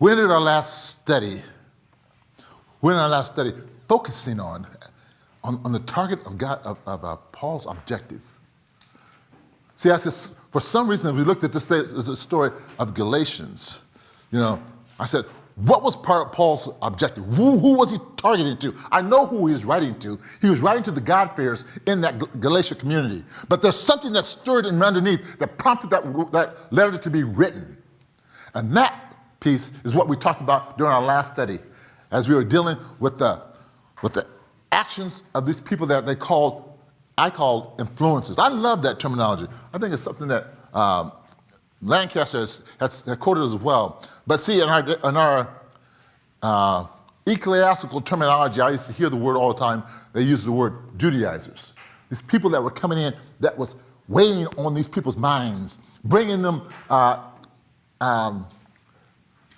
We ended our last study, focusing on the target of God, of Paul's objective. See, for some reason, we looked at the story of Galatians. I said, what was Paul's objective? Who was he targeting to? I know who he was writing to. He was writing to the God-fearers in that Galatia community. But there's something that stirred him underneath that prompted that letter to be written. And that piece is what we talked about during our last study, as we were dealing with the actions of these people that I call influencers. I love that terminology. I think it's something that Lancaster has quoted as well. But see, in our ecclesiastical terminology, I used to hear the word all the time. They use the word Judaizers. These people that were coming in that was weighing on these people's minds, bringing them,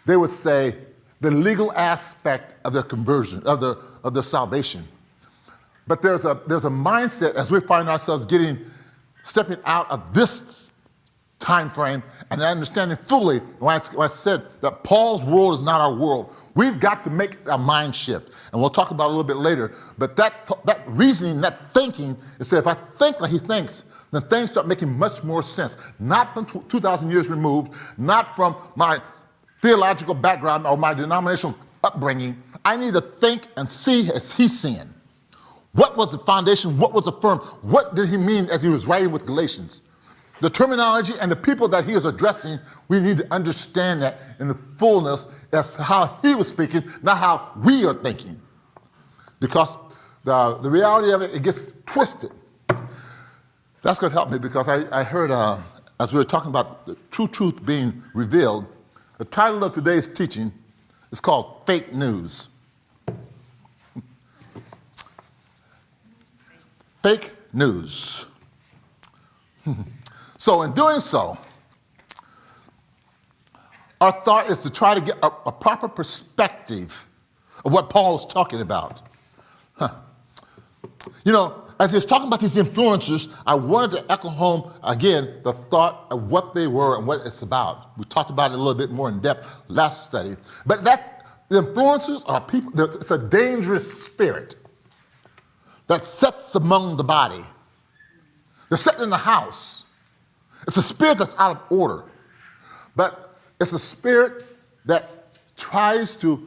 they would say, the legal aspect of their conversion, of their salvation. But there's a mindset as we find ourselves stepping out of this time frame and understanding fully when I said that Paul's world is not our world. We've got to make a mind shift, and we'll talk about it a little bit later. But that reasoning, that thinking, is that if I think like he thinks, then things start making much more sense. Not from 2,000 years removed, not from my theological background or my denominational upbringing. I need to think and see as he's seeing. What was the foundation? What was the firm? What did he mean as he was writing with Galatians? The terminology and the people that he is addressing, we need to understand that in the fullness as to how he was speaking, not how we are thinking. Because the reality of it gets twisted. That's going to help me because I heard, as we were talking about the true truth being revealed, the title of today's teaching is called Fake News. Fake news. So in doing so, our thought is to try to get a proper perspective of what Paul is talking about. As he was talking about these influencers, I wanted to echo home again the thought of what they were and what it's about. We talked about it a little bit more in depth last study. But the influencers are people, it's a dangerous spirit that sits among the body. They're sitting in the house. It's a spirit that's out of order. But it's a spirit that tries to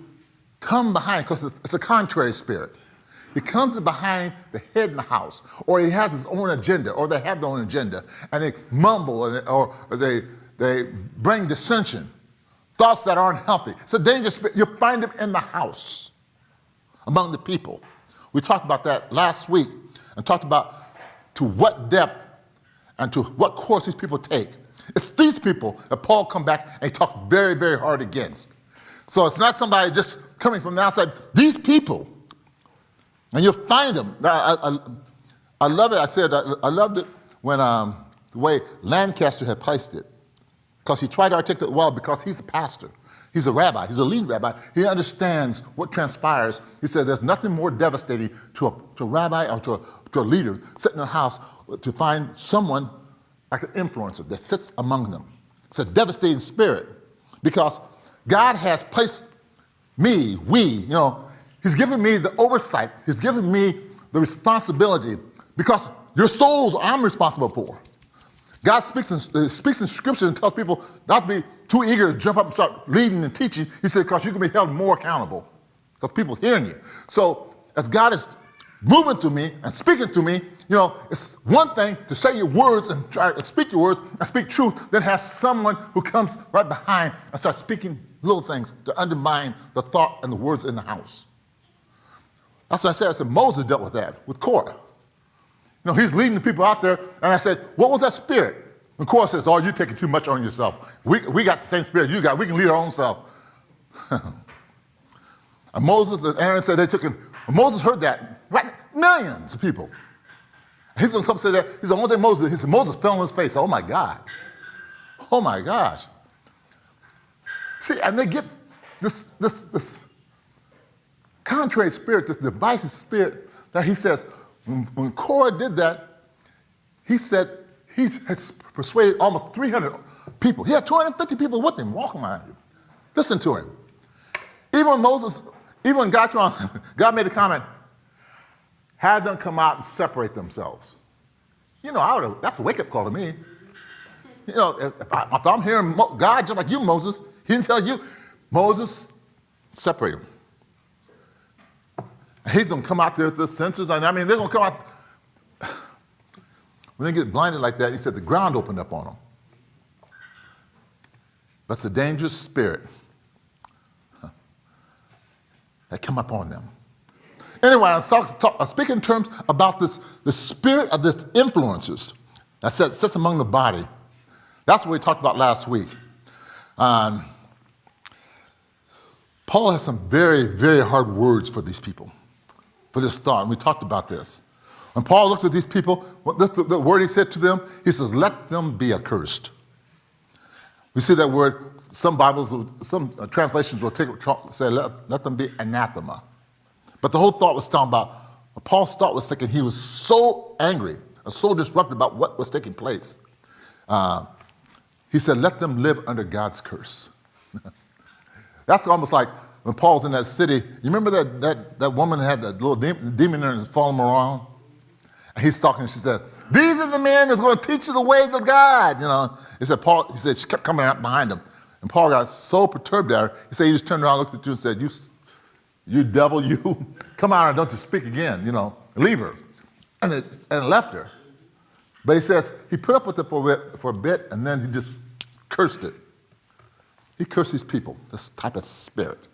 come behind, because it's a contrary spirit. He comes behind the head in the house, or he has his own agenda, or they have their own agenda, and they mumble, or they bring dissension, thoughts that aren't healthy. It's a dangerous spirit. You'll find them in the house, among the people. We talked about that last week, and talked about to what depth and to what course these people take. It's these people that Paul come back and he talks very, very hard against. So it's not somebody just coming from the outside. These people, and you'll find them. I love it. I loved it when the way Lancaster had placed it, because he tried to articulate well, because he's a pastor. He's a rabbi. He's a lead rabbi. He understands what transpires. He said there's nothing more devastating to a rabbi or to a leader sitting in a house to find someone like an influencer that sits among them. It's a devastating spirit because God has placed me, He's given me the oversight. He's given me the responsibility because your souls I'm responsible for. God speaks in Scripture and tells people not to be too eager to jump up and start leading and teaching. He said, because you can be held more accountable because people hearing you. So as God is moving to me and speaking to me, it's one thing to say your words and try to speak your words and speak truth, then has someone who comes right behind and starts speaking little things to undermine the thought and the words in the house. That's what I said. Moses dealt with that, with Korah. He's leading the people out there, and I said, what was that spirit? And Korah says, oh, you're taking too much on yourself. We got the same spirit you got. We can lead our own self. And Moses and Aaron said they took him. Moses heard that, right? Millions of people. He's going to come say that. He said, one day Moses fell on his face. Oh, my God. Oh, my gosh. See, and they get this contrary spirit, this divisive spirit that he says, when Korah did that, he said he had persuaded almost 300 people. He had 250 people with him walking around him. Listen to him. Even when God made a comment, have them come out and separate themselves. That's a wake-up call to me. If I'm hearing God just like you, Moses, he didn't tell you, Moses, separate them. He's going to come out there with the sensors. They're going to come out. When they get blinded like that, he said the ground opened up on them. That's a dangerous spirit that come up on them. Anyway, I'm speaking in terms about the spirit of this influences that sits among the body. That's what we talked about last week. Paul has some very, very hard words for these people, for this thought. And we talked about this. When Paul looked at these people, the word he said to them, he says, let them be accursed. We see that word, some translations will say, let them be anathema. But the whole thought was talking about, Paul's thought was thinking he was so angry, so disrupted about what was taking place. He said, let them live under God's curse. That's almost like when Paul's in that city. You remember that woman had that little demon in her and was following him around? And he's talking, and she said, these are the men that's going to teach you the way of God. He said she kept coming out behind him. And Paul got so perturbed at her, he said he just turned around, looked at you and said, you devil, you, come out and don't you speak again, leave her. And left her. But he says he put up with it for a bit, and then he just cursed it. He cursed these people, this type of spirit.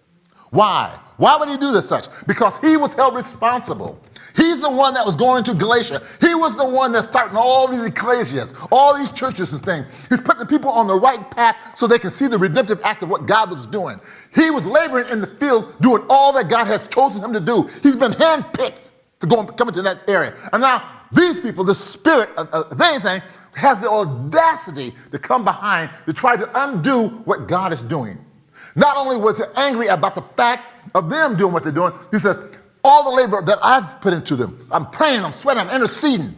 Why? Why would he do this such? Because he was held responsible. He's the one that was going to Galatia. He was the one that's starting all these ecclesias, all these churches and things. He's putting the people on the right path so they can see the redemptive act of what God was doing. He was laboring in the field, doing all that God has chosen him to do. He's been handpicked to come into that area. And now these people, the spirit of anything, has the audacity to come behind to try to undo what God is doing. Not only was he angry about the fact of them doing what they're doing, he says, all the labor that I've put into them, I'm praying, I'm sweating, I'm interceding.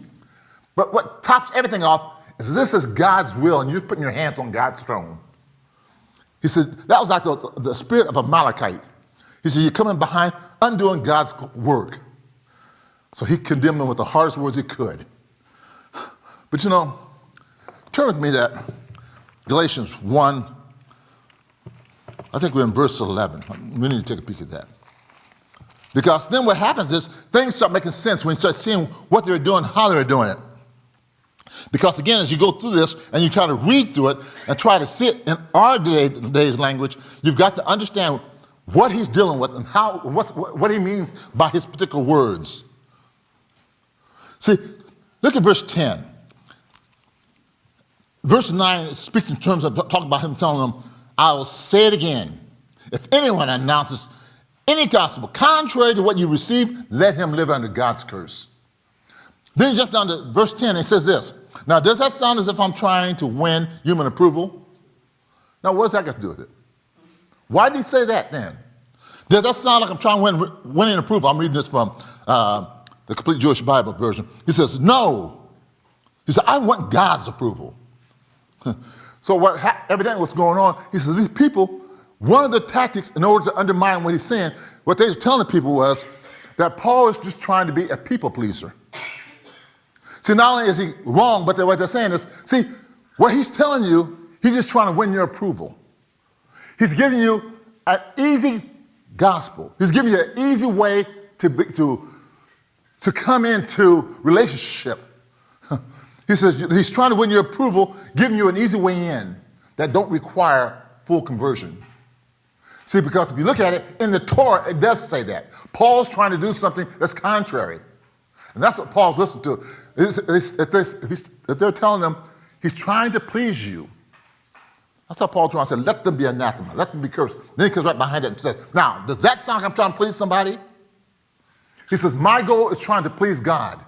But what tops everything off is this is God's will, and you're putting your hands on God's throne. He said, that was like the spirit of a Malachite. He said, you're coming behind, undoing God's work. So he condemned them with the hardest words he could. But turn with me to Galatians 1. I think we're in verse 11. We need to take a peek at that. Because then what happens is things start making sense when you start seeing what they're doing, how they're doing it. Because again, as you go through this and you try to read through it and try to see it in our today's language, you've got to understand what he's dealing with and what he means by his particular words. See, look at verse 10. Verse 9 speaks in terms of talking about him telling them, I will say it again. If anyone announces any gospel contrary to what you received, let him live under God's curse. Then you jump down to verse 10, it says this. Now, does that sound as if I'm trying to win human approval? Now, what's that got to do with it? Why did he say that then? Does that sound like I'm trying to winning approval? I'm reading this from the Complete Jewish Bible version. He says, no. He said, I want God's approval. So evidently what's going on, he said, these people, one of the tactics in order to undermine what he's saying, what they were telling the people was that Paul is just trying to be a people pleaser. See, not only is he wrong, but what they're saying is, see, what he's telling you, he's just trying to win your approval. He's giving you an easy gospel. He's giving you an easy way to come into relationship. He says he's trying to win your approval, giving you an easy way in that don't require full conversion. See, because if you look at it, in the Torah, it does say that. Paul's trying to do something that's contrary. And that's what Paul's listening to. If they're telling them he's trying to please you, that's how Paul trying to say, let them be anathema, let them be cursed. Then he comes right behind it and says, now, does that sound like I'm trying to please somebody? He says, my goal is trying to please God.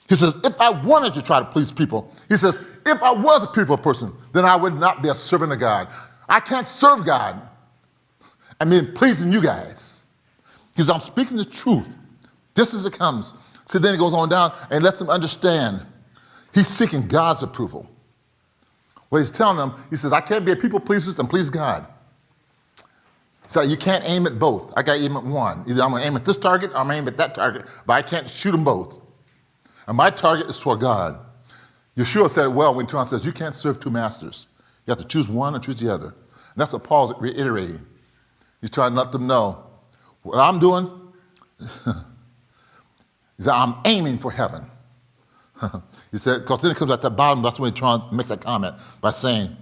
He says, if I wanted to try to please people, he says, if I was a people person, then I would not be a servant of God. I can't serve God. I mean, pleasing you guys. Because I'm speaking the truth, just as it comes. So then he goes on down and lets them understand he's seeking God's approval. What he's telling them, he says, I can't be a people pleaser and please God. So you can't aim at both. I got to aim at one. Either I'm going to aim at this target or I'm going to aim at that target, but I can't shoot them both. And my target is for God. Yeshua said it well when John says, you can't serve two masters. You have to choose one and choose the other. And that's what Paul's reiterating. He's trying to let them know what I'm doing is that I'm aiming for heaven. He said, because then it comes at the bottom, that's when he makes that comment by saying,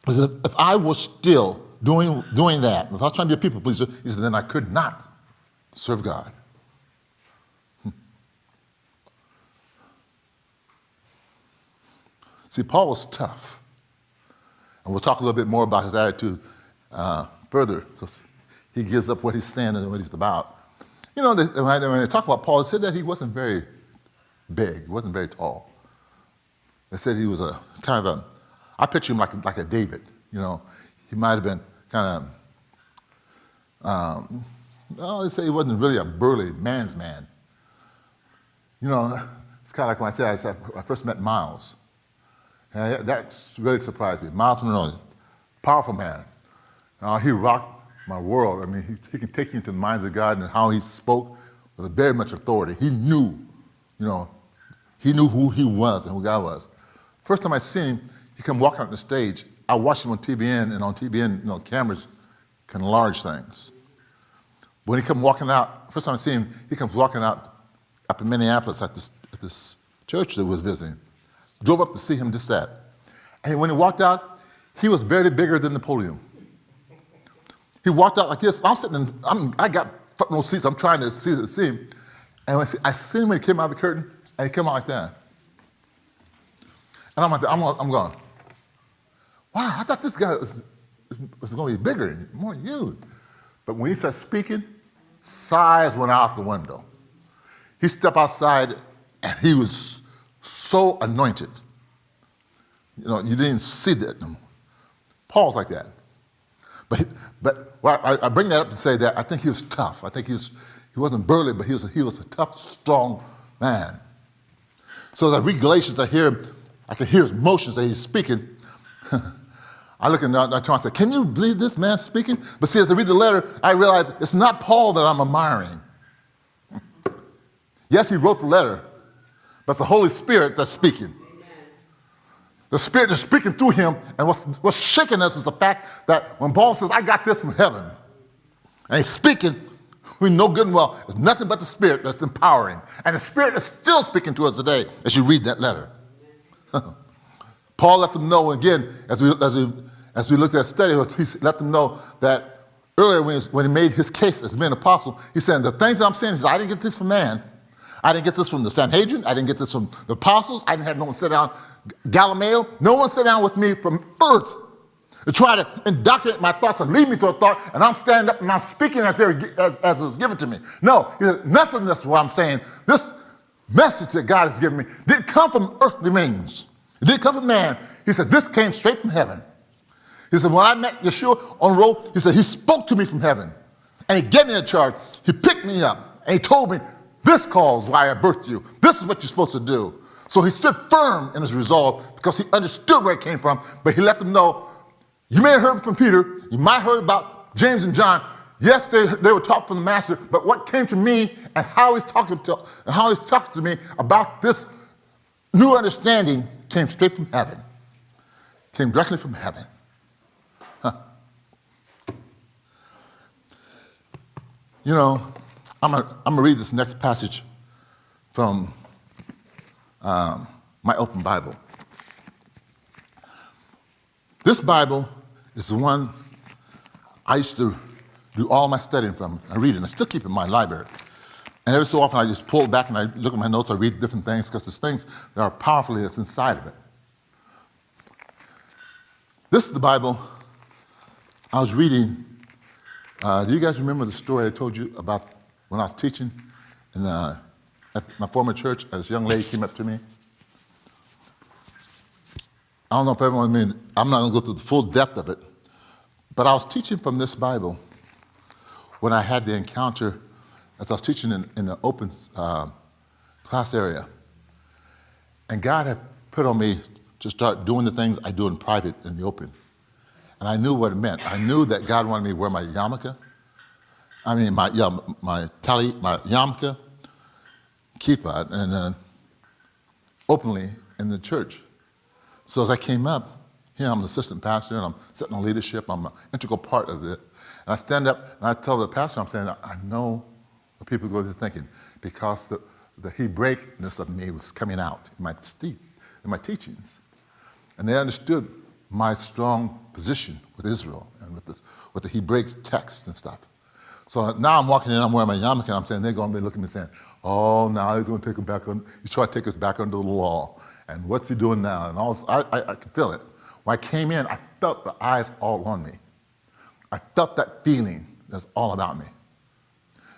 if I was still doing that, if I was trying to be a people pleaser, he said, then I could not serve God. See, Paul was tough. And we'll talk a little bit more about his attitude further, because he gives up what he's standing and what he's about. You know, when they talk about Paul, they said that he wasn't very big. He wasn't very tall. They said he was a kind of I picture him like a David. You know, he might have been kind of, they say he wasn't really a burly man's man. You know, it's kind of like when I said I first met Miles. And that really surprised me. Miles Monroe, powerful man. He rocked my world. I mean, he can take you into the minds of God, and how he spoke with very much authority. He knew, who he was and who God was. First time I seen him, he come walking up the stage. I watched him on TBN, and on TBN, cameras can enlarge things. When he come walking out, first time I see him, he comes walking out up in Minneapolis at this church that we was visiting. Drove up to see him, just that. And when he walked out, he was barely bigger than the podium. He walked out like this. I'm sitting I got front row seats. I'm trying to see him. And I see him when he came out of the curtain, and he came out like that. And I'm going, wow, I thought this guy was going to be bigger and more huge. But when he started speaking, size went out the window. He stepped outside, and he was so anointed. You didn't see that. Paul's like that. But I bring that up to say that I think he was tough. I think he wasn't burly, but he was a tough, strong man. So as I read Galatians, I can hear his motions that he's speaking. I look at that and say, can you believe this man speaking? But see, as I read the letter, I realize it's not Paul that I'm admiring. Yes, he wrote the letter, but it's the Holy Spirit that's speaking. The Spirit is speaking through him, and what's shaking us is the fact that when Paul says, I got this from heaven, and he's speaking, we know good and well, it's nothing but the Spirit that's empowering. And the Spirit is still speaking to us today as you read that letter. Paul let them know, again, as we looked at that study, he let them know that earlier when he made his case as being an apostle, he said, the things that I'm saying, he said, I didn't get this from man. I didn't get this from the Sanhedrin. I didn't get this from the apostles. I didn't have no one sit down, Gamaliel. No one sit down with me from earth to try to indoctrinate my thoughts and lead me to a thought, and I'm standing up and I'm speaking as it was given to me. No, he said, nothing of this is what I'm saying. This message that God has given me didn't come from earthly means. It didn't come from man. He said, this came straight from heaven. He said, when I met Yeshua on the road, he said, he spoke to me from heaven, and he gave me a charge. He picked me up, and he told me, this calls why I birthed you. This is what you're supposed to do. So he stood firm in his resolve because he understood where it came from, but he let them know, you may have heard from Peter, you might have heard about James and John. Yes, they were taught from the master, but what came to me and how he's talking to me about this new understanding came straight from heaven. Came directly from heaven. I'm going to read this next passage from my open Bible. This Bible is the one I used to do all my studying from. I read it, and I still keep it in my library. And every so often I just pull it back and I look at my notes, I read different things, because there's things that are powerfully that's inside of it. This is the Bible I was reading. Do you guys remember the story I told you about when I was teaching at my former church? This young lady came up to me. I don't know if everyone I'm not going to go through the full depth of it, but I was teaching from this Bible when I had the encounter as I was teaching in the open class area. And God had put on me to start doing the things I do in private in the open. And I knew what it meant. I knew that God wanted me to wear my yarmulke. My tali, my yarmulke, kippah, and openly in the church. So as I came up, here I'm the assistant pastor, and I'm sitting on leadership. I'm an integral part of it. And I stand up, and I tell the pastor, I'm saying, I know what people are thinking, because the Hebraicness of me was coming out in my teachings. And they understood my strong position with Israel and with the Hebraic text and stuff. So now I'm walking in, I'm wearing my yarmulke, and I'm saying, they're going to be looking at me saying, oh, now he's going to take him back on, he's trying to take us back under the law. And what's he doing now? And all this, I could feel it. When I came in, I felt the eyes all on me. I felt that feeling that's all about me.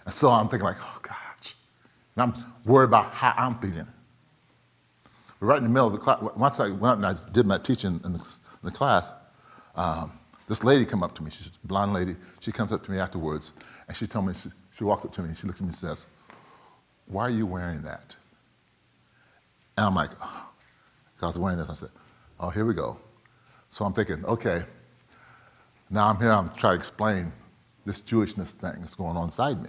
And so I'm thinking like, oh, gosh. And I'm worried about how I'm feeling. But right in the middle of the class, once I went up and I did my teaching in the class, this lady came up to me. She's a blonde lady. She comes up to me afterwards, and she told me, she walked up to me, and she looked at me and says, why are you wearing that? And I'm like, oh, I was wearing this. I said, oh, here we go. So I'm thinking, okay, now I'm here, I'm trying to explain this Jewishness thing that's going on inside me.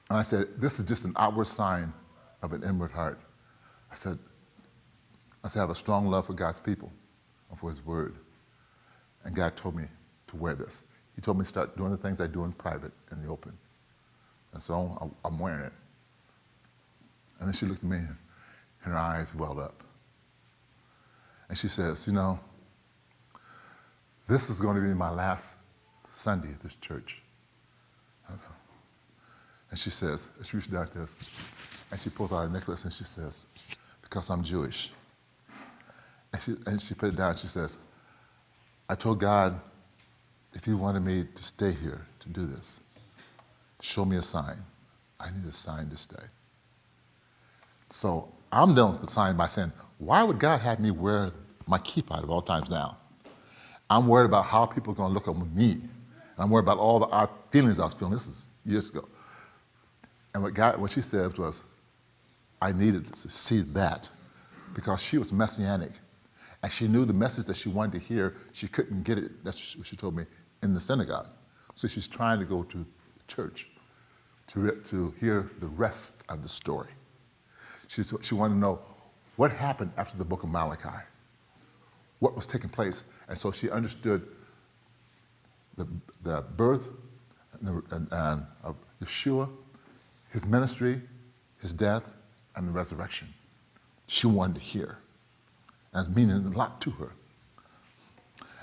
And I said, this is just an outward sign of an inward heart. I said, I have a strong love for God's people and for his word. And God told me to wear this. He told me to start doing the things I do in private, in the open. And so I'm wearing it. And then she looked at me, and her eyes welled up. And she says, you know, this is going to be my last Sunday at this church. And she says, she reached out this, and she pulls out a necklace, and she says, because I'm Jewish. And she put it down, and she says, I told God, if he wanted me to stay here to do this, show me a sign. I need a sign to stay. So I'm dealing with the sign by saying, why would God have me wear my kippah at all times now? I'm worried about how people are going to look at me. And I'm worried about all the odd feelings I was feeling. This is years ago. And what she said was, I needed to see that, because she was Messianic. And she knew the message that she wanted to hear, she couldn't get it, that's what she told me, in the synagogue. So she's trying to go to church to hear the rest of the story. She wanted to know what happened after the book of Malachi, what was taking place. And so she understood the birth of Yeshua, his ministry, his death, and the resurrection. She wanted to hear. And it's meaning a lot to her.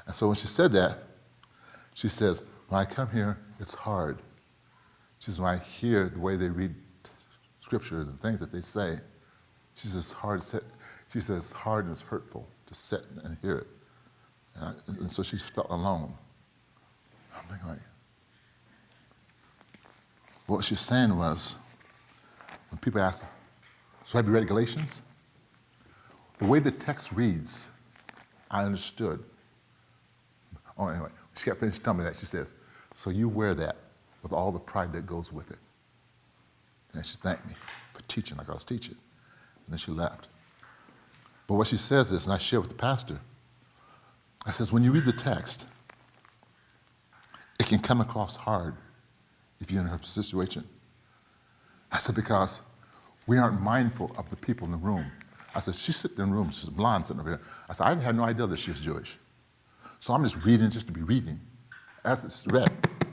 And so when she said that, she says, when I come here, it's hard. She says, when I hear the way they read scriptures and things that they say, she says, it's hard to sit. She says, it's hard and it's hurtful to sit and hear it. And so she felt alone. I'm thinking like, what she's saying was, when people ask, so have you read Galatians? The way the text reads, I understood. Oh, anyway, she got finished telling me that. She says, so you wear that with all the pride that goes with it. And she thanked me for teaching like I was teaching. And then she left. But what she says is, and I share with the pastor, I says, when you read the text, it can come across hard if you're in her situation. I said, because we aren't mindful of the people in the room. I said, she's sitting in the room, she's a blonde sitting over here. I said, I had no idea that she was Jewish. So I'm just reading just to be reading, as it's read. And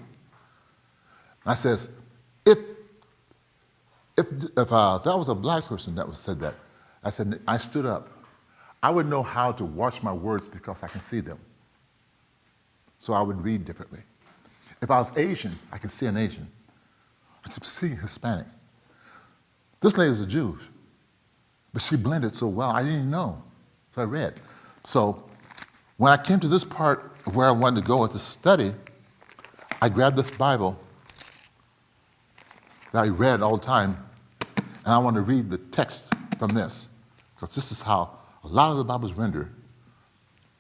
I says, if that was a black person that said that, I said, I stood up. I would know how to watch my words because I can see them. So I would read differently. If I was Asian, I could see an Asian. I could see Hispanic. This lady was a Jew, but she blended so well, I didn't even know. So I read. So when I came to this part of where I wanted to go with the study, I grabbed this Bible that I read all the time, and I wanted to read the text from this, because this is how a lot of the Bible is rendered,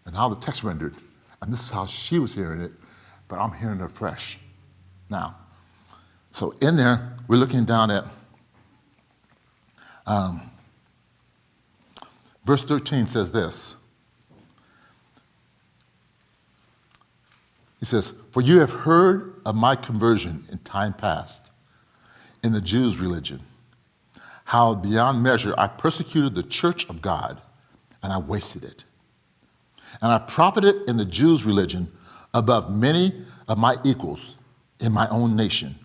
and how the text rendered, and this is how she was hearing it, but I'm hearing it fresh now. So in there, we're looking down at verse 13 says this. He says, "For you have heard of my conversion in time past in the Jews' religion, how beyond measure I persecuted the church of God, and I wasted it. And I profited in the Jews' religion above many of my equals in my own nation,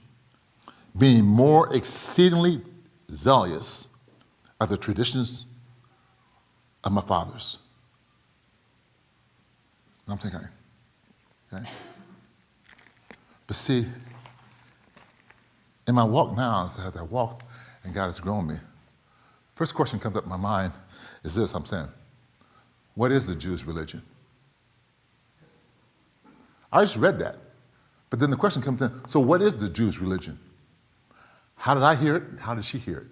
being more exceedingly zealous of the traditions of my fathers." I'm thinking, okay. But see, in my walk now, as I walk and God has grown me, first question comes up in my mind is this, I'm saying, what is the Jewish religion? I just read that. But then the question comes in, so what is the Jewish religion? How did I hear it? How did she hear it?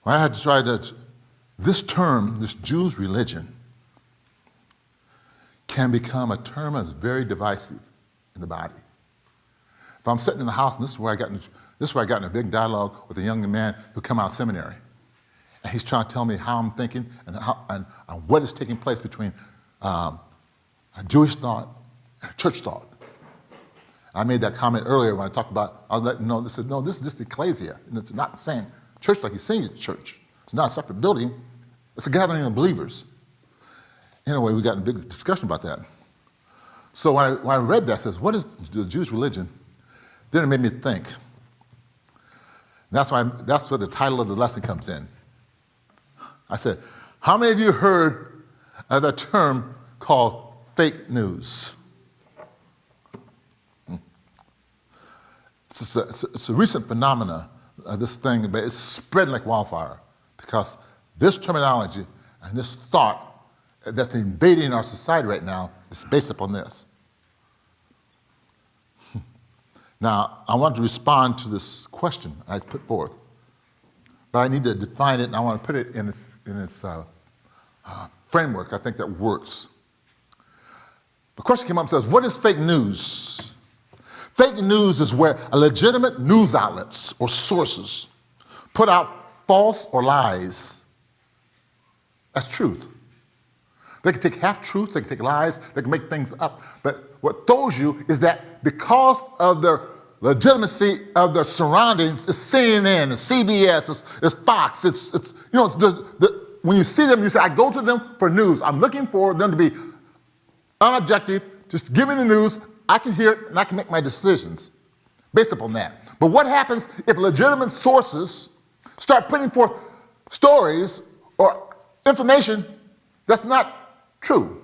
I had to try to, this term, this Jewish religion, can become a term that's very divisive in the body. If I'm sitting in the house, and this is where I got in a big dialogue with a young man who come out of seminary, and he's trying to tell me how I'm thinking and what is taking place between a Jewish thought and a church thought. I made that comment earlier when I talked about, I was letting know, this is just ecclesia, and it's not saying church like you see it's church. It's not a separate building. It's a gathering of believers. Anyway, we got in a big discussion about that. So when I read that, it says, what is the Jewish religion? Then it made me think. That's where the title of the lesson comes in. I said, how many of you heard of the term called fake news? It's a recent phenomenon of this thing, but it's spreading like wildfire because this terminology and this thought that's invading our society right now is based upon this. Now, I want to respond to this question I put forth, but I need to define it, and I want to put it in its framework. I think that works. The question came up and says, what is fake news? Fake news is where a legitimate news outlets or sources put out false or lies. That's truth. They can take half-truths, they can take lies, they can make things up. But what throws you is that because of their legitimacy of their surroundings, it's CNN, it's CBS, it's Fox, when you see them, you say, I go to them for news. I'm looking for them to be unobjective, just give me the news, I can hear it, and I can make my decisions based upon that. But what happens if legitimate sources start putting forth stories or information that's not true?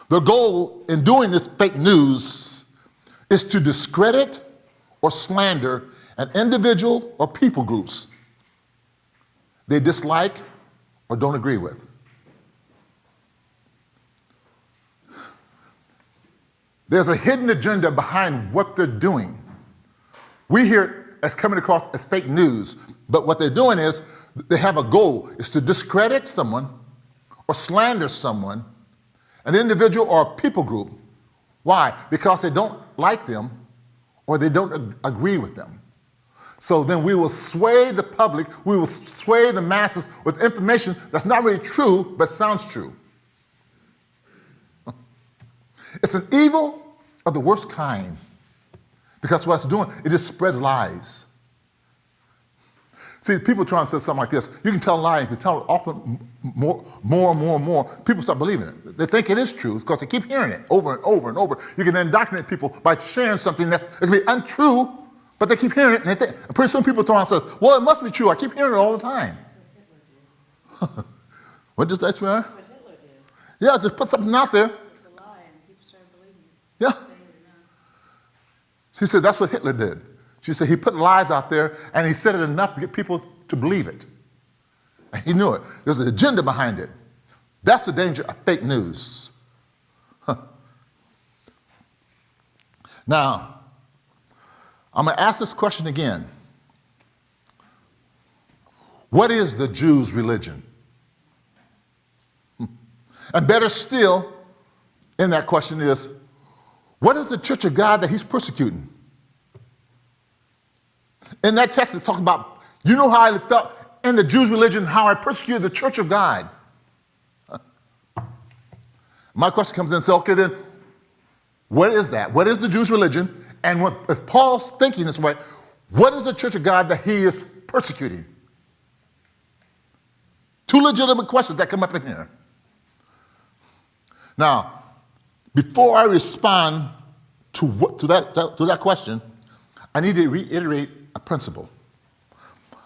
The goal in doing this fake news is to discredit or slander an individual or people groups they dislike or don't agree with. There's a hidden agenda behind what they're doing. We hear it as coming across as fake news, but what they're doing is they have a goal, is to discredit someone or slander someone, an individual or a people group. Why? Because they don't like them or they don't agree with them. So then we will sway the public, we will sway the masses with information that's not really true, but sounds true. It's an evil of the worst kind, because what it's doing, it just spreads lies. See, people try and say something like this. You can tell a lie, if you tell it often more and more, people start believing it. They think it is true because they keep hearing it over and over and over. You can indoctrinate people by sharing something that can be untrue, but they keep hearing it, and they think, pretty soon people turn around and say, well, it must be true. I keep hearing it all the time. What does that swear? That's what Hitler did. Yeah, just put something out there. It's a lie, and people started believing it. Yeah. She said that's what Hitler did. She said he put lies out there, and he said it enough to get people to believe it. And he knew it. There's an agenda behind it. That's the danger of fake news. Now, I'm going to ask this question again. What is the Jews' religion? And better still, in that question is, what is the church of God that he's persecuting? In that text, it talks about, you know how I felt in the Jews' religion how I persecuted the church of God. My question comes in and says, okay, then what is that? What is the Jewish religion? And if Paul's thinking this way, what is the church of God that he is persecuting? Two legitimate questions that come up in here. Now, before I respond to that question, I need to reiterate a principle.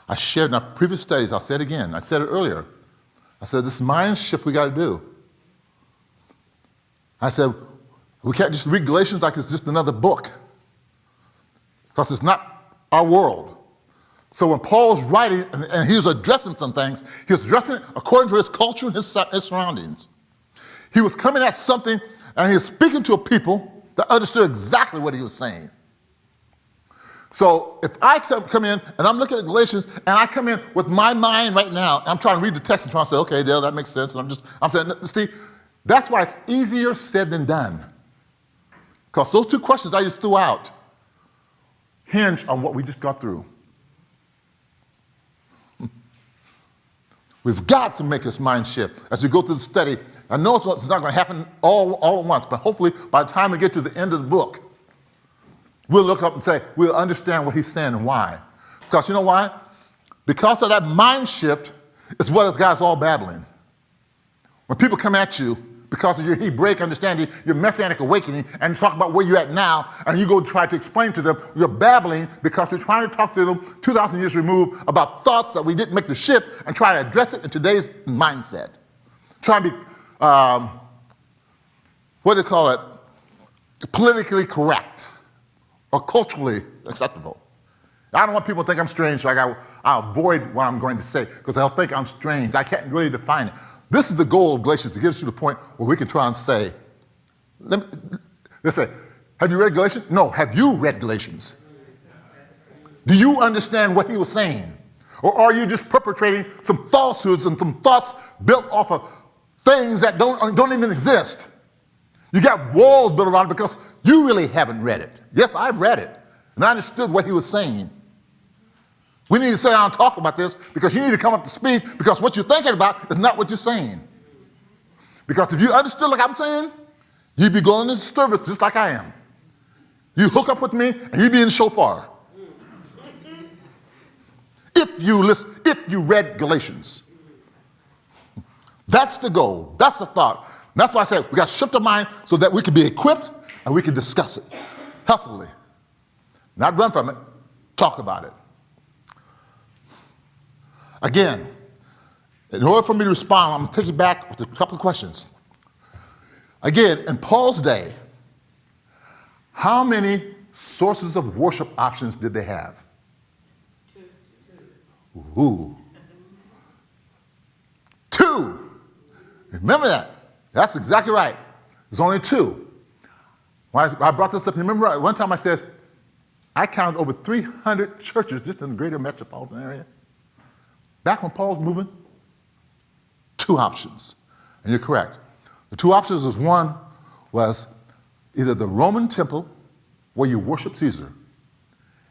I shared in our previous studies, I'll say it again, I said it earlier. I said, this mind shift we got to do. I said, we can't just read Galatians like it's just another book, because it's not our world. So when Paul's writing, and he was addressing some things, he was addressing it according to his culture and his surroundings. He was coming at something, and he was speaking to a people that understood exactly what he was saying. So if I come in, and I'm looking at Galatians, and I come in with my mind right now, and I'm trying to read the text and trying to say, okay, Dale, that makes sense, and I'm saying, see, that's why it's easier said than done. Because those two questions I just threw out hinge on what we just got through. We've got to make this mind shift as we go through the study. I know it's not going to happen all at once, but hopefully by the time we get to the end of the book, we'll look up and say, we'll understand what he's saying and why. Because you know why? Because of that mind shift is what this guy's all babbling. When people come at you because of your Hebraic understanding, your Messianic awakening, and talk about where you're at now, and you go try to explain to them, you're babbling because you're trying to talk to them 2,000 years removed about thoughts that we didn't make the shift and try to address it in today's mindset. Try to be, what do you call it, politically correct or culturally acceptable. I don't want people to think I'm strange, so I'll avoid what I'm going to say because they'll think I'm strange. I can't really define it. This is the goal of Galatians, to get us to the point where we can try and say, let's say, have you read Galatians? No, have you read Galatians? Do you understand what he was saying? Or are you just perpetrating some falsehoods and some thoughts built off of things that don't even exist? You got walls built around it because you really haven't read it. Yes, I've read it, and I understood what he was saying. We need to sit down and talk about this because you need to come up to speed because what you're thinking about is not what you're saying. Because if you understood like I'm saying, you'd be going to service just like I am. You hook up with me and you'd be in the shofar. If you read Galatians. That's the goal. That's the thought. That's why I said we got to shift our mind so that we can be equipped and we can discuss it healthily. Not run from it, talk about it. Again, in order for me to respond, I'm going to take you back with a couple of questions. Again, in Paul's day, how many sources of worship options did they have? Ooh. 2. Remember that. That's exactly right. There's only 2. When I brought this up, remember one time I said, I counted over 300 churches just in the greater metropolitan area. Back when Paul was moving, 2 options. And you're correct. The 2 options was either the Roman temple where you worship Caesar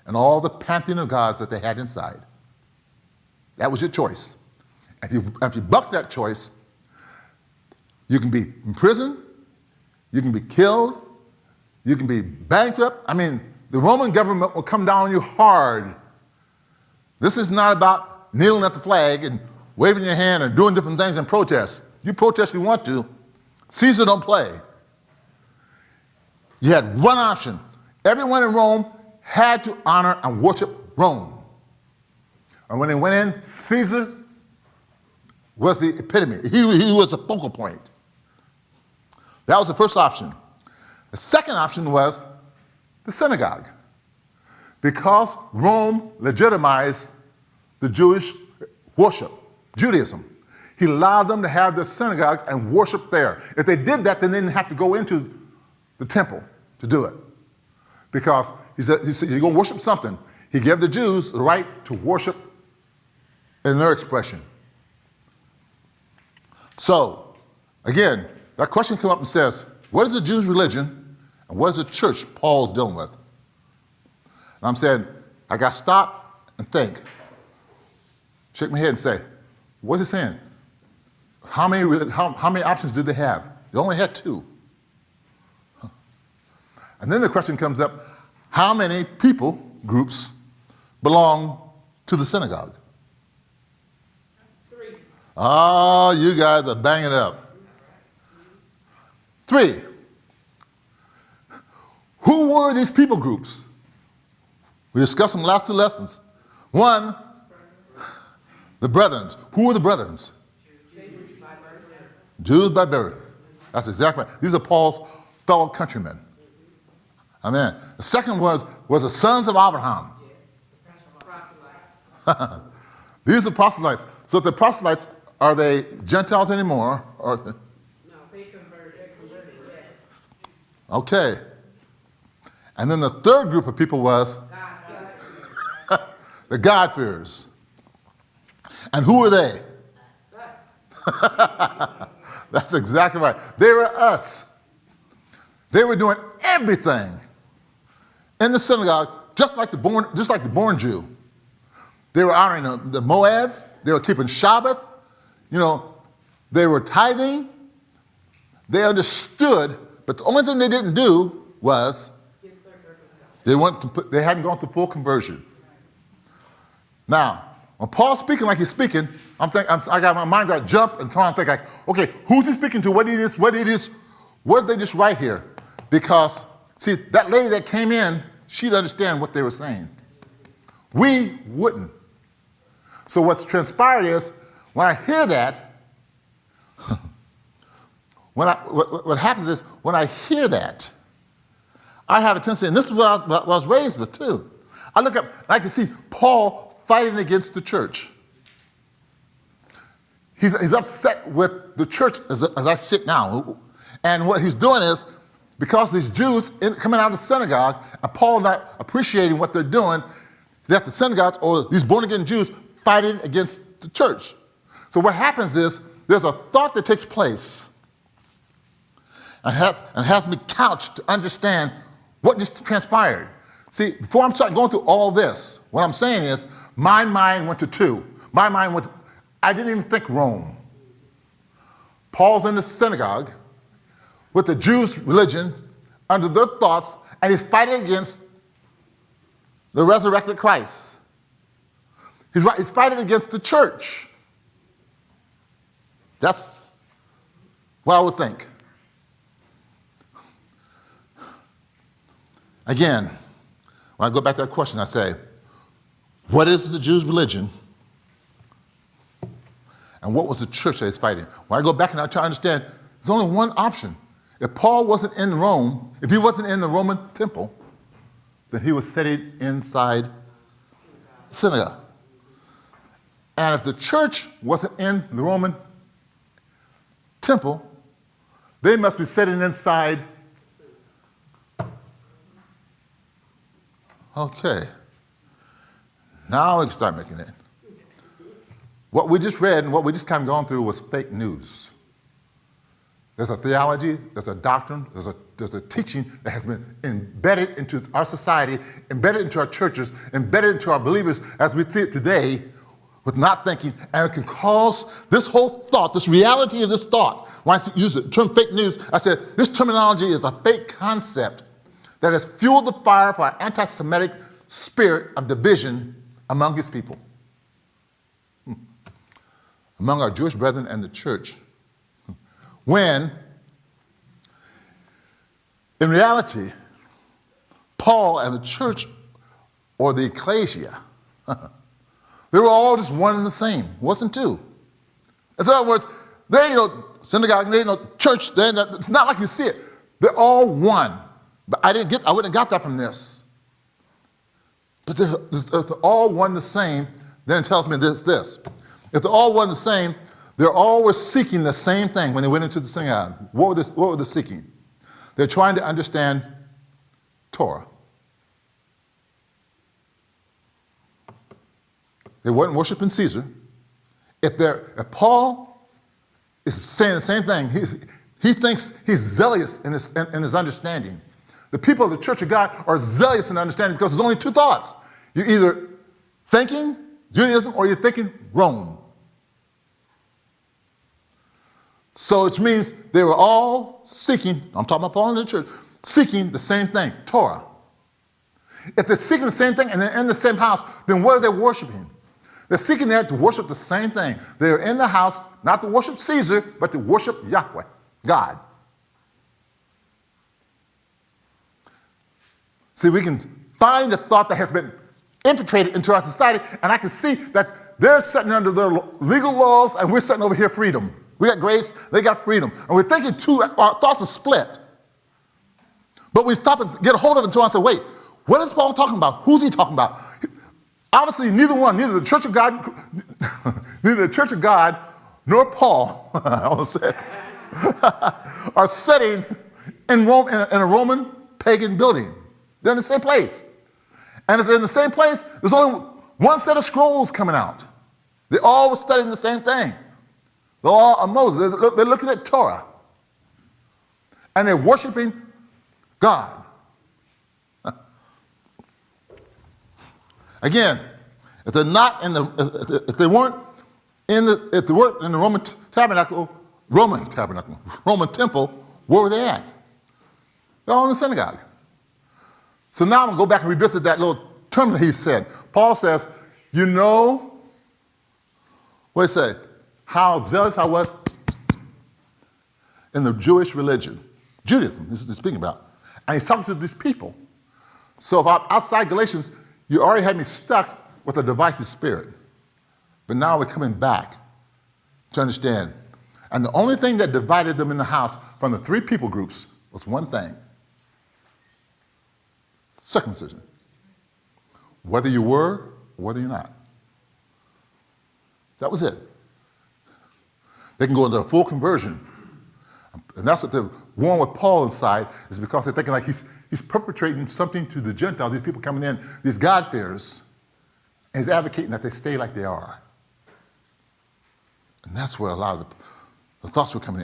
and all the pantheon of gods that they had inside. That was your choice. If you bucked that choice, you can be in prison, you can be killed, you can be bankrupt. I mean, the Roman government will come down on you hard. This is not about kneeling at the flag and waving your hand and doing different things in protest. You protest if you want to. Caesar don't play. You had one option. Everyone in Rome had to honor and worship Rome. And when they went in, Caesar was the epitome. He was the focal point. That was the first option. The second option was the synagogue. Because Rome legitimized the Jewish worship, Judaism. He allowed them to have their synagogues and worship there. If they did that, then they didn't have to go into the temple to do it. Because he said you're going to worship something. He gave the Jews the right to worship in their expression. So, again, that question came up and says, what is the Jews' religion and what is the church Paul's dealing with? And I'm saying, I got to stop and think. Shake my head and say, what's it saying? How many options did they have? They only had two. And then the question comes up, how many people groups belong to the synagogue? 3. Oh, you guys are banging up. 3. Who were these people groups? We discussed them last 2 lessons. 1, the brethren. Who were the brethren? Jews by birth. That's exactly right. These are Paul's fellow countrymen. Amen. The second was the sons of Abraham. These are proselytes. So if the proselytes, are they Gentiles anymore? Or No, they converted. Yes. okay. And then the third group of people was the God-fearers. And who were they? Us. That's exactly right. They were us. They were doing everything in the synagogue, just like the born Jew. They were honoring the Moads. They were keeping Shabbat. You know, they were tithing. They understood, but the only thing they didn't do was they hadn't gone through full conversion. Now, when Paul's speaking like he's speaking, I got my mind got jumped and trying to think like, okay, who's he speaking to? What did they just write here? Because see, that lady that came in, she'd understand what they were saying. We wouldn't. So what's transpired is, when I hear that, what happens is, when I hear that, I have a tendency, and this is what I was raised with too. I look up, and I can see Paul fighting against the church. He's upset with the church as I sit now. And what he's doing is, because these Jews coming out of the synagogue, and Paul not appreciating what they're doing, that the synagogues, or these born-again Jews, fighting against the church. So what happens is, there's a thought that takes place and has me couched to understand what just transpired. See, before I'm starting going through all this, what I'm saying is, my mind went to 2. My mind went to, I didn't even think Rome. Paul's in the synagogue with the Jews' religion under their thoughts, and he's fighting against the resurrected Christ. He's fighting against the church. That's what I would think. Again, when I go back to that question, I say, what is the Jews' religion? And what was the church that he's fighting? When I go back and I try to understand, there's only one option. If Paul wasn't in Rome, if he wasn't in the Roman temple, then he was sitting inside the synagogue. And if the church wasn't in the Roman temple, they must be sitting inside. Okay. Now we can start making it. What we just read and what we just kind of gone through was fake news. There's a theology, there's a doctrine, there's a teaching that has been embedded into our society, embedded into our churches, embedded into our believers as we see it today with not thinking, and it can cause this whole thought, this reality of this thought. When I use the term fake news, I said this terminology is a fake concept that has fueled the fire for an anti-Semitic spirit of division among his people, among our Jewish brethren and the church. When, in reality, Paul and the church, or the ecclesia, they were all just one and the same. It wasn't two. In other words, there ain't no synagogue, there ain't no church, it's not like you see it. They're all one. But I wouldn't have got that from this. But they're all one the same, then it tells me this. If they're all one the same, they're always seeking the same thing when they went into the synagogue. What were they seeking? They're trying to understand Torah. They weren't worshiping Caesar. If Paul is saying the same thing, he thinks he's zealous in his understanding. The people of the Church of God are zealous in understanding because there's only two thoughts. You're either thinking Judaism or you're thinking Rome. So which means they were all seeking, I'm talking about Paul and the church, seeking the same thing, Torah. If they're seeking the same thing and they're in the same house, then what are they worshiping? They're seeking there to worship the same thing. They're in the house not to worship Caesar, but to worship Yahweh, God. See, we can find a thought that has been infiltrated into our society, and I can see that they're sitting under their legal laws, and we're sitting over here freedom. We got grace, they got freedom. And we're thinking our thoughts are split. But we stop and get a hold of it until I say, wait, what is Paul talking about? Who's he talking about? Obviously, neither the Church of God, neither the Church of God nor Paul, I want to say, are sitting in Rome in a Roman pagan building. They're in the same place. And if they're in the same place, there's only one set of scrolls coming out. They all were studying the same thing. The law of Moses. They're looking at Torah. And they're worshiping God. Again, if they weren't in the Roman temple, where were they at? They're all in the synagogue. So now I'm going to go back and revisit that little term that he said. Paul says, you know, what did he say? How zealous I was in the Jewish religion. Judaism, this is what he's speaking about. And he's talking to these people. So if I'm outside Galatians, you already had me stuck with a divisive spirit. But now we're coming back to understand. And the only thing that divided them in the house from the three people groups was one thing. Circumcision. Whether you were or whether you're not. That was it. They can go into a full conversion. And that's what they're warring with Paul inside, is because they're thinking like he's perpetrating something to the Gentiles, these people coming in, these God-fearers, and he's advocating that they stay like they are. And that's where a lot of the thoughts were coming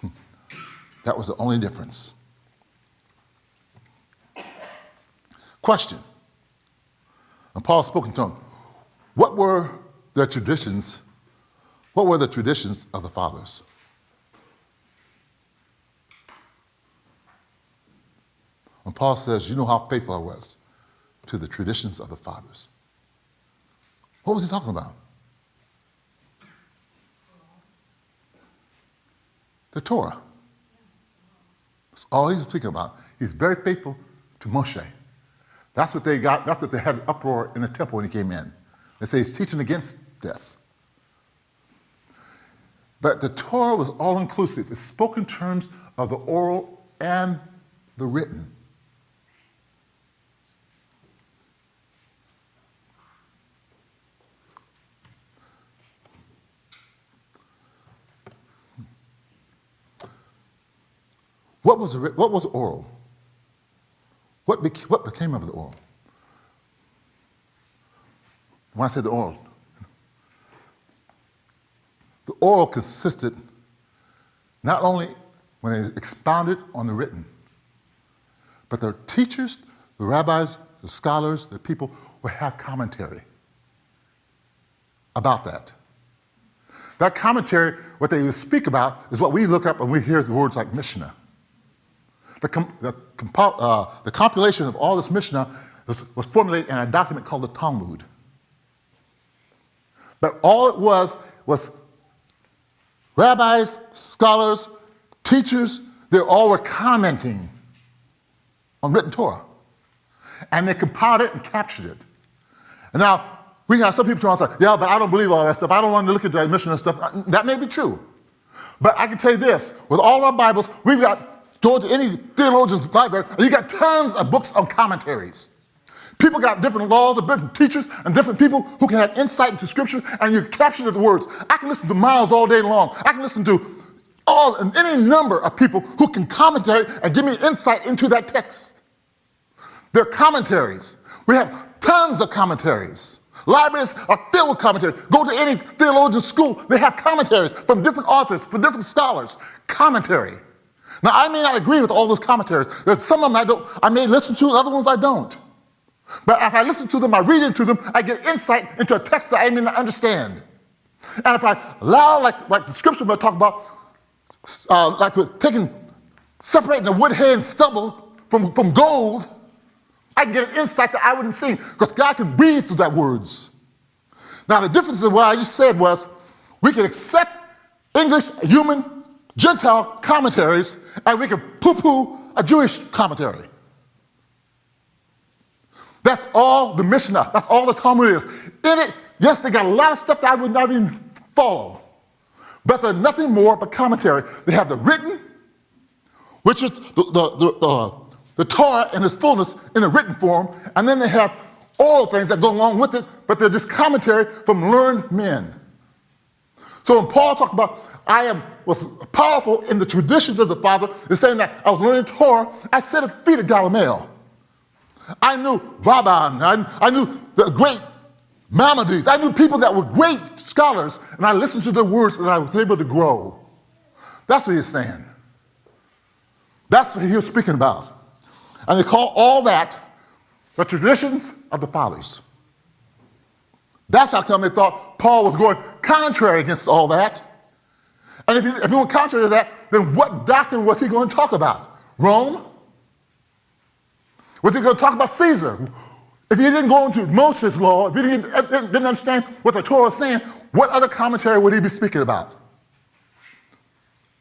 in. That was the only difference. Question. And Paul spoken to them. What were their traditions? What were the traditions of the fathers? When Paul says, you know how faithful I was to the traditions of the fathers. What was he talking about? The Torah. That's all he's speaking about. He's very faithful to Moshe. That's what they got. That's what they had an uproar in the temple when he came in. They say he's teaching against this. But the Torah was all-inclusive. It spoke in terms of the oral and the written. What was oral? What became of the oral? When I say the oral consisted not only when they expounded on the written, but the teachers, the rabbis, the scholars, the people would have commentary about that. That commentary, what they would speak about, is what we look up and we hear the words like Mishnah. The compilation of all this Mishnah was formulated in a document called the Talmud. But all it was rabbis, scholars, teachers, they all were commenting on written Torah. And they compiled it and captured it. And now, we have some people trying to say, yeah, but I don't believe all that stuff. I don't want to look at that Mishnah and stuff. That may be true. But I can tell you this, with all our Bibles, we've got, go to any theologian's library, and you got tons of books on commentaries. People got different laws, different teachers, and different people who can have insight into Scripture, and you capture the words. I can listen to Miles all day long. I can listen to any number of people who can commentary and give me insight into that text. They're commentaries. We have tons of commentaries. Libraries are filled with commentaries. Go to any theologian school, they have commentaries from different authors, from different scholars. Commentary. Now, I may not agree with all those commentaries. There's some of them I may listen to, and other ones I don't. But if I listen to them, I read into them, I get insight into a text that I didn't even understand. And if I allow, like the scripture will talk about, like we're separating the wood, hay, and stubble from gold, I can get an insight that I wouldn't see because God can breathe through that words. Now, the difference in what I just said was we can accept English, human, Gentile commentaries, and we can poo-poo a Jewish commentary. That's all the Mishnah, that's all the Talmud is. In it, yes, they got a lot of stuff that I would not even follow, but they're nothing more but commentary. They have the written, which is the Torah in its fullness in a written form, and then they have all things that go along with it, but they're just commentary from learned men. So when Paul talked about was powerful in the traditions of the Father, is saying that I was learning Torah, I sat at the feet of Gamaliel. I knew Rabban, I knew the great Maimonides, I knew people that were great scholars, and I listened to their words and I was able to grow. That's what he's saying. That's what he was speaking about. And they call all that the traditions of the fathers. That's how come they thought Paul was going contrary against all that. And if he went contrary to that, then what doctrine was he going to talk about? Rome? Was he going to talk about Caesar? If he didn't go into Moses' law, if he didn't understand what the Torah was saying, what other commentary would he be speaking about?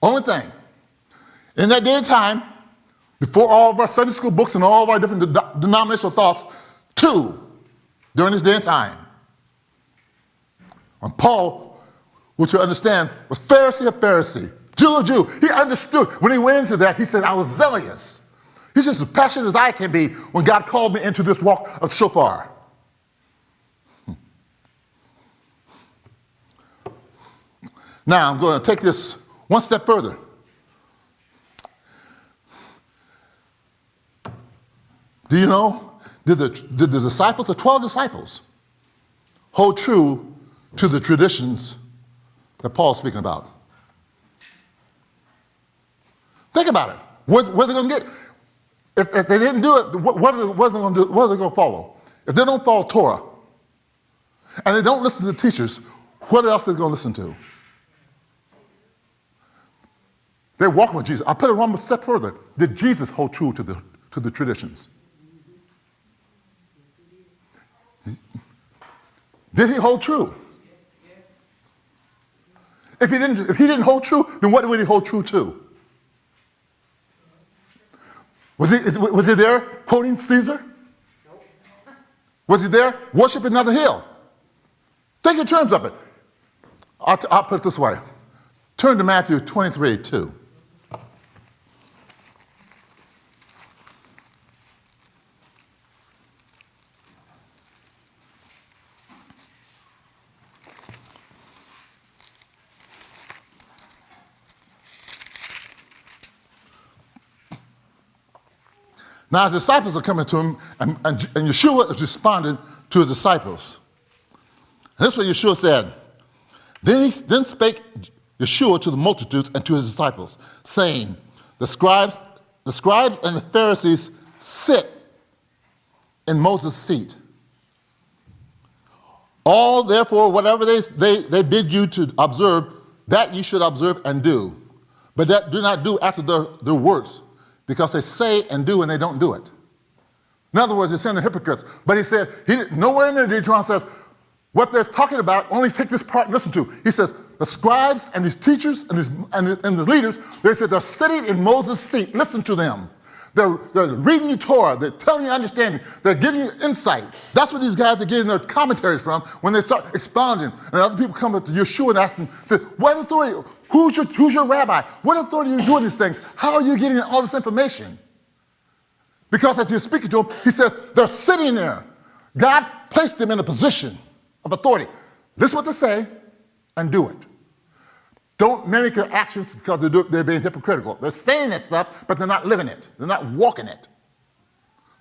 Only thing, in that day and time, before all of our Sunday school books and all of our different denominational thoughts, two, during this day and time, when Paul, which you understand, was Pharisee of Pharisee, Jew of Jew, he understood. When he went into that, he said, I was zealous. He's just as passionate as I can be when God called me into this walk of shofar. Now I'm going to take this one step further. Do you know, did the disciples, the 12 disciples, hold true to the traditions that Paul's speaking about? Think about it. What are they going to get? If they didn't do it, what are they going to do? What are they going to follow? If they don't follow Torah and they don't listen to the teachers, what else are they going to listen to? They're walking with Jesus. I'll put it one step further. Did Jesus hold true to the traditions? Did he hold true? If he didn't hold true, then what would he hold true to? Was he there quoting Caesar? Nope. Was he there worshiping another hill? Think in terms of it. I'll put it this way. Turn to Matthew 23:2. Now his disciples are coming to him, and Yeshua is responding to his disciples. And this is what Yeshua said. Then spake Yeshua to the multitudes and to his disciples, saying, the scribes and the Pharisees sit in Moses' seat. All, therefore, whatever they bid you to observe, that you should observe and do. But that do not do after their works, because they say and do and they don't do it. In other words, they're saying they're hypocrites. But he said, nowhere in there did John says, what they're talking about, only take this part and listen to. He says, the scribes and these teachers and the leaders, they said they're sitting in Moses' seat. Listen to them. They're reading you Torah. They're telling you understanding. They're giving you insight. That's what these guys are getting their commentaries from when they start expounding. And other people come up to Yeshua and ask them, say, what authority? Who's your rabbi? What authority are you doing these things? How are you getting all this information? Because as he's speaking to them, he says, they're sitting there. God placed them in a position of authority. Listen what they say and do it. Don't mimic their actions because they're being hypocritical. They're saying that stuff, but they're not living it. They're not walking it.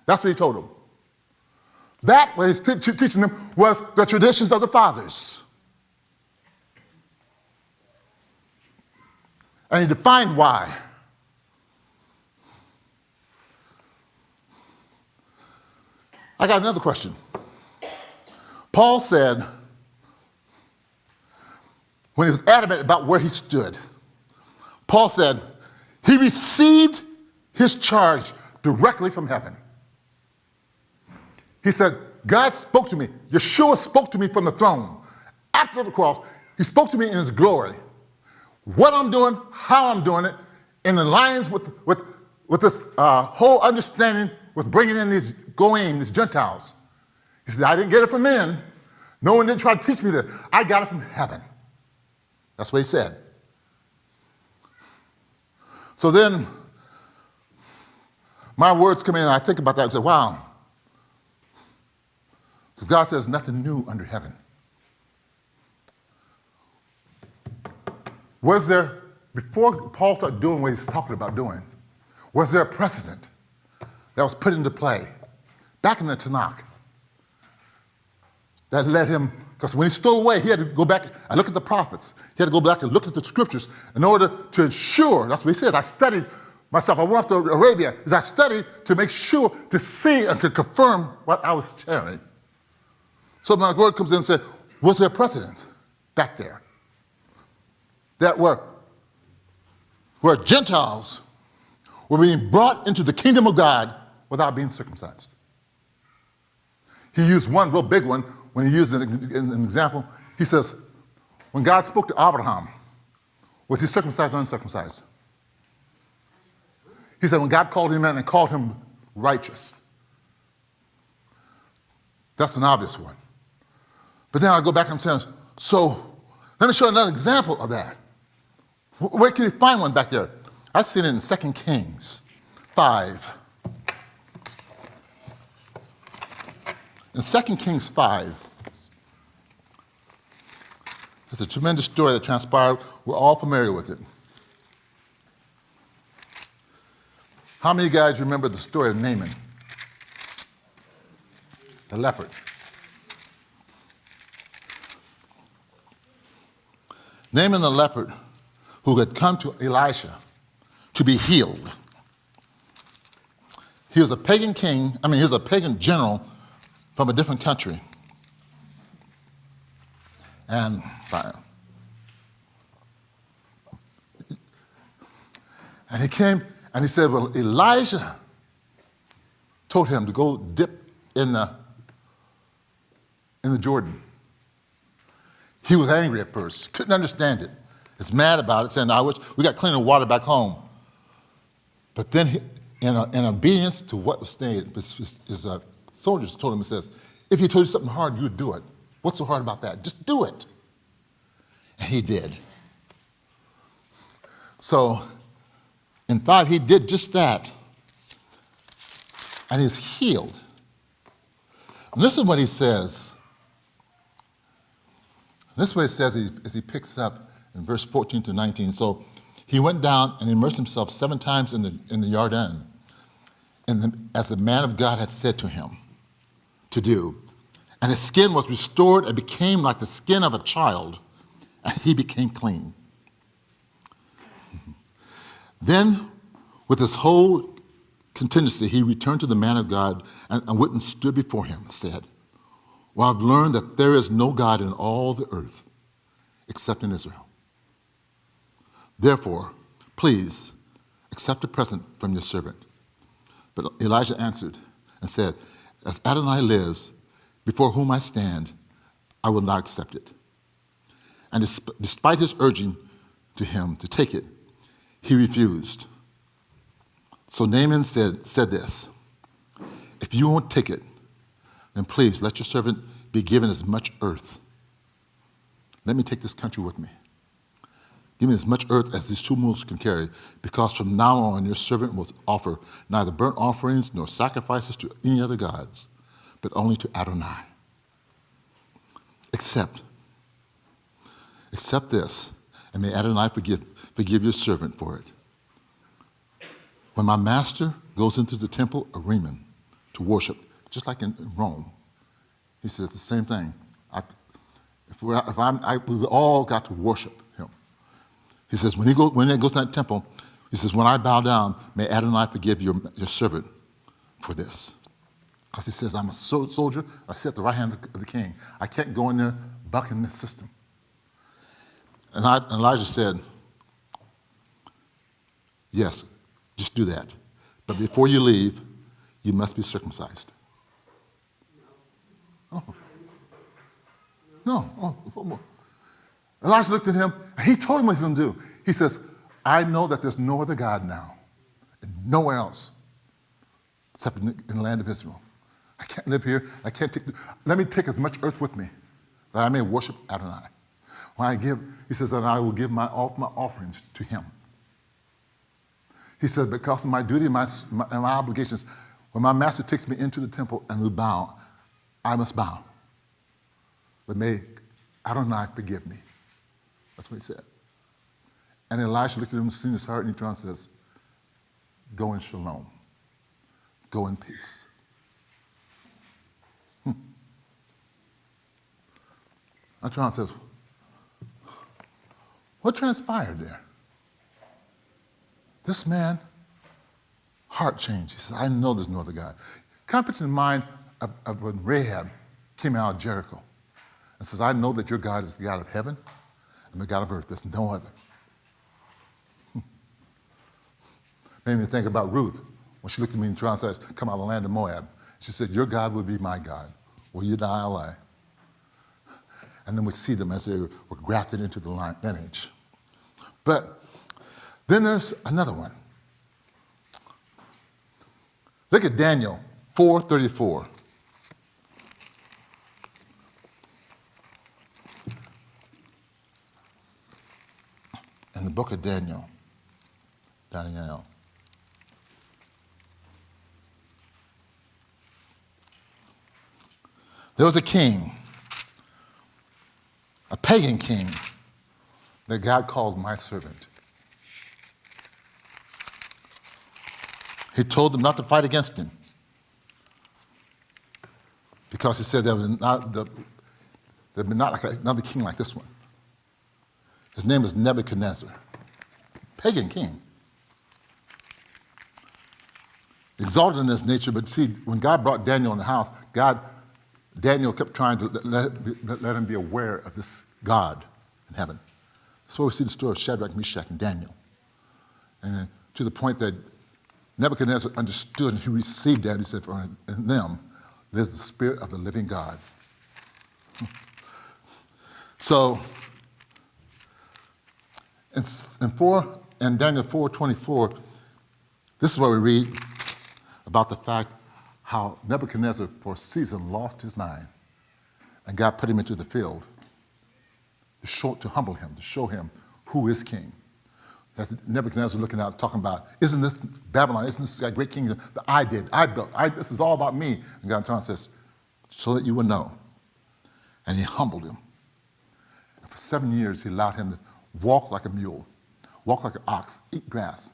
That's what he told them. That, what he's teaching them, was the traditions of the fathers. And he defined why. I got another question. Paul said, when he was adamant about where he stood, Paul said he received his charge directly from heaven. He said, God spoke to me. Yeshua spoke to me from the throne. After the cross, he spoke to me in his glory. What I'm doing, how I'm doing it, in alliance with this whole understanding with bringing in these Gentiles. He said, I didn't get it from men. No one didn't try to teach me this. I got it from heaven. That's what he said. So then, my words come in, and I think about that and say, wow. Because God says nothing new under heaven. Was there, before Paul started doing what he's talking about doing, was there a precedent that was put into play back in the Tanakh that led him, because when he stole away, he had to go back and look at the prophets. He had to go back and look at the scriptures in order to ensure, that's what he said, I studied myself. I went off to Arabia, because I studied to make sure, to see and to confirm what I was sharing. So my word comes in and said, was there a precedent back there that where Gentiles were being brought into the kingdom of God without being circumcised? He used one real big one when he used an example. He says, when God spoke to Abraham, was he circumcised or uncircumcised? He said when God called him in and called him righteous. That's an obvious one. But then I go back and say, so let me show you another example of that. Where can you find one back there? I've seen it in 2 Kings 5. In 2 Kings 5, there's a tremendous story that transpired. We're all familiar with it. How many of you guys remember the story of Naaman, the leopard? Naaman the leopard, who had come to Elisha to be healed. He was a pagan king, he was a pagan general from a different country. And he came and he said, well, Elijah told him to go dip in the Jordan. He was angry at first, couldn't understand it. He's mad about it, saying, I wish we got cleaner water back home. But then, in obedience to what was stated, his soldiers told him, he says, if he told you something hard, you'd do it. What's so hard about that? Just do it. And he did. So, in 5, he did just that. And he's healed. And this is what he says. This is what it says as he picks up in verse 14 to 19. So he went down and immersed himself 7 times in the Jordan, as the man of God had said to him to do. And his skin was restored and became like the skin of a child, and he became clean. Then, with his whole contingency, he returned to the man of God and went and stood before him and said, well, I've learned that there is no God in all the earth except in Israel. Therefore, please accept a present from your servant. But Elijah answered and said, as Adonai lives, before whom I stand, I will not accept it. And despite his urging to him to take it, he refused. So Naaman said this, if you won't take it, then please let your servant be given as much earth. Let me take this country with me. Give me as much earth as these 2 mules can carry, because from now on your servant will offer neither burnt offerings nor sacrifices to any other gods, but only to Adonai. Accept this, and may Adonai forgive your servant for it. When my master goes into the temple of Rimmon to worship, just like in Rome, he says the same thing. We've all got to worship him. He says, when he goes to that temple, he says, when I bow down, may Adonai forgive your servant for this. Because he says, I'm a soldier. I sit at the right hand of the king. I can't go in there bucking the system. And Elijah said, yes, just do that. But before you leave, you must be circumcised. Oh. No. Oh. Elijah looked at him, and he told him what he's going to do. He says, I know that there's no other God now, and nowhere else, except in the land of Israel. I can't live here. Let me take as much earth with me that I may worship Adonai. He says, and I will give all my offerings to him. He said, because of my duty and my obligations, when my master takes me into the temple and we bow, I must bow. But may Adonai forgive me. That's what he said. And Elisha looked at him, seen his heart, and he turned and says, go in shalom. Go in peace. Atron says, what transpired there? This man, heart changed. He says, I know there's no other God. Kind of puts in mind of when Rahab came out of Jericho and says, I know that your God is the God of heaven and the God of earth. There's no other. Made me think about Ruth when she looked at me and says, come out of the land of Moab. She said, your God will be my God. Will you die, I'll lie. And then we see them as they were grafted into the lineage. But then there's another one. Look at Daniel 4:34. In the book of Daniel. There was a king, a pagan king, that God called my servant. He told them not to fight against him because he said there would be not like another king like this one. His name is Nebuchadnezzar, pagan king. Exalted in his nature, but see, when God brought Daniel in the house, Daniel kept trying to let him be aware of this God in heaven. That's why we see the story of Shadrach, Meshach, and Daniel. And to the point that Nebuchadnezzar understood and he received that. He said, for in them lives the spirit of the living God. So, in Daniel 4:24, this is what we read about the fact how Nebuchadnezzar for a season lost his mind and God put him into the field to humble him, to show him who is king. That's Nebuchadnezzar looking out, talking about, isn't this Babylon, isn't this a great kingdom that I built, this is all about me. And God says, so that you will know. And he humbled him. And for 7 years, he allowed him to walk like a mule, walk like an ox, eat grass,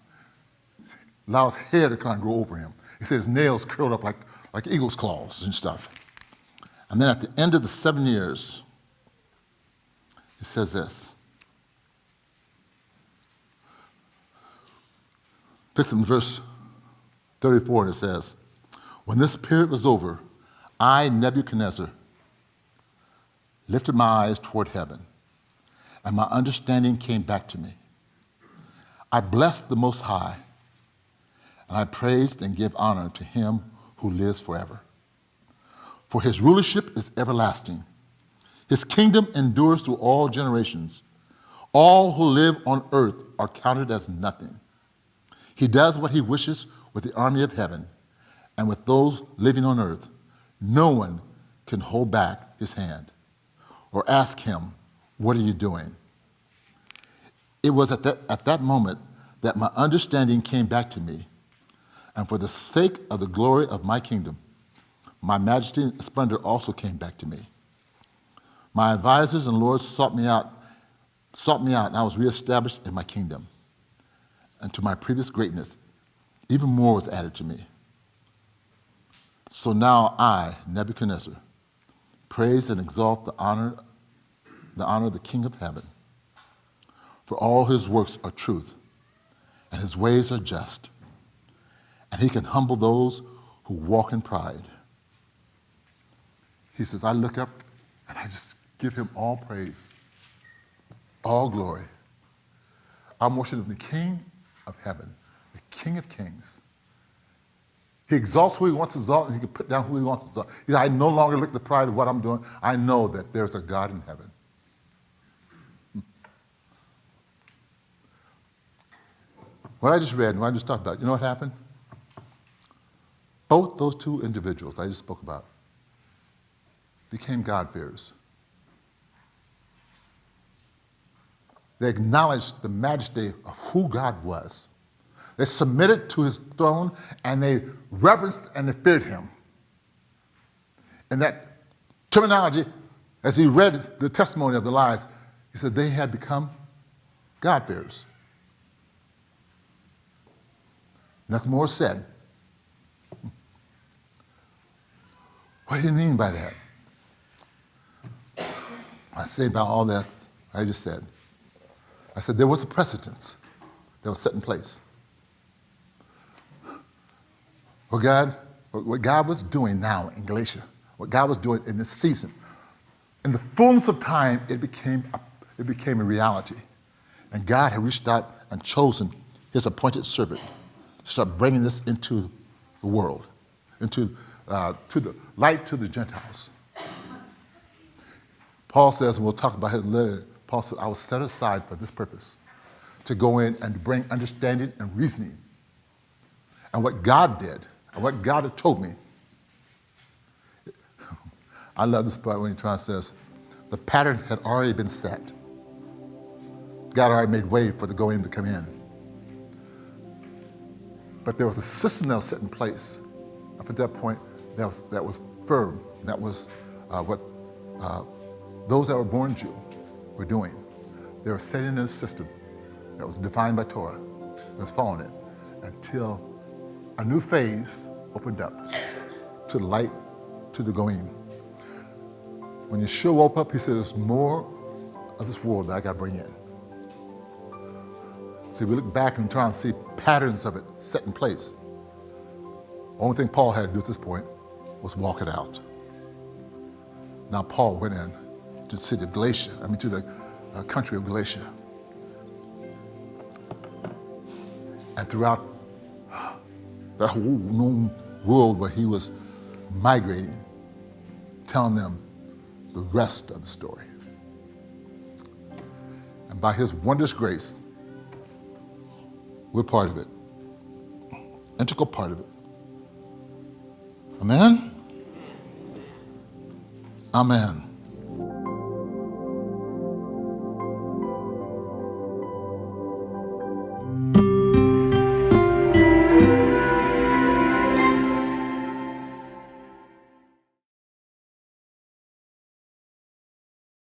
allow his hair to kind of grow over him. He said his nails curled up like eagle's claws and stuff. And then at the end of the 7 years, he says this. Picks up in verse 34 and it says, when this period was over, I, Nebuchadnezzar, lifted my eyes toward heaven, and my understanding came back to me. I blessed the Most High, and I praised and give honor to him who lives forever. For his rulership is everlasting. His kingdom endures through all generations. All who live on earth are counted as nothing. He does what he wishes with the army of heaven, and with those living on earth, no one can hold back his hand or ask him, what are you doing? It was at that moment that my understanding came back to me, and for the sake of the glory of my kingdom, my majesty and splendor also came back to me. My advisors and lords sought me out, and I was reestablished in my kingdom. And to my previous greatness, even more was added to me. So now I, Nebuchadnezzar, praise and exalt the honor of the King of heaven. For all his works are truth, and his ways are just. And he can humble those who walk in pride. He says, I look up and I just give him all praise, all glory. I'm worshiping the King of heaven, the King of kings. He exalts who he wants to exalt, and he can put down who he wants to exalt. He said, I no longer look at the pride of what I'm doing. I know that there's a God in heaven. What I just read and what I just talked about, you know what happened? Both those two individuals I just spoke about became God-fearers. They acknowledged the majesty of who God was. They submitted to his throne, and they reverenced and they feared him. In that terminology, as he read the testimony of the lives, he said they had become God-fearers. Nothing more said. What do you mean by that? I say about all that I just said. I said there was a precedence that was set in place. What God was doing now in Galatia, what God was doing in this season, in the fullness of time, it became a reality. And God had reached out and chosen his appointed servant to start bringing this into the world, into to the light to the Gentiles. Paul says, and we'll talk about his letter, Paul says, I was set aside for this purpose, to go in and bring understanding and reasoning. And what God did, and what God had told me. I love this part when he says, the pattern had already been set. God already made way for the going to come in. But there was a system that was set in place up at that point that was firm. That was what those that were born Jew were doing. They were setting in a system that was defined by Torah. They was following it until a new phase opened up to the light, to the going. When Yeshua woke up, he said, there's more of this world that I got to bring in. See, we look back and try and see patterns of it set in place. Only thing Paul had to do at this point was walk it out. Now Paul went in to the city of Galatia, to the country of Galatia. And throughout that whole known world where he was migrating, telling them the rest of the story. And by his wondrous grace, we're part of it, integral part of it. Amen? Amen.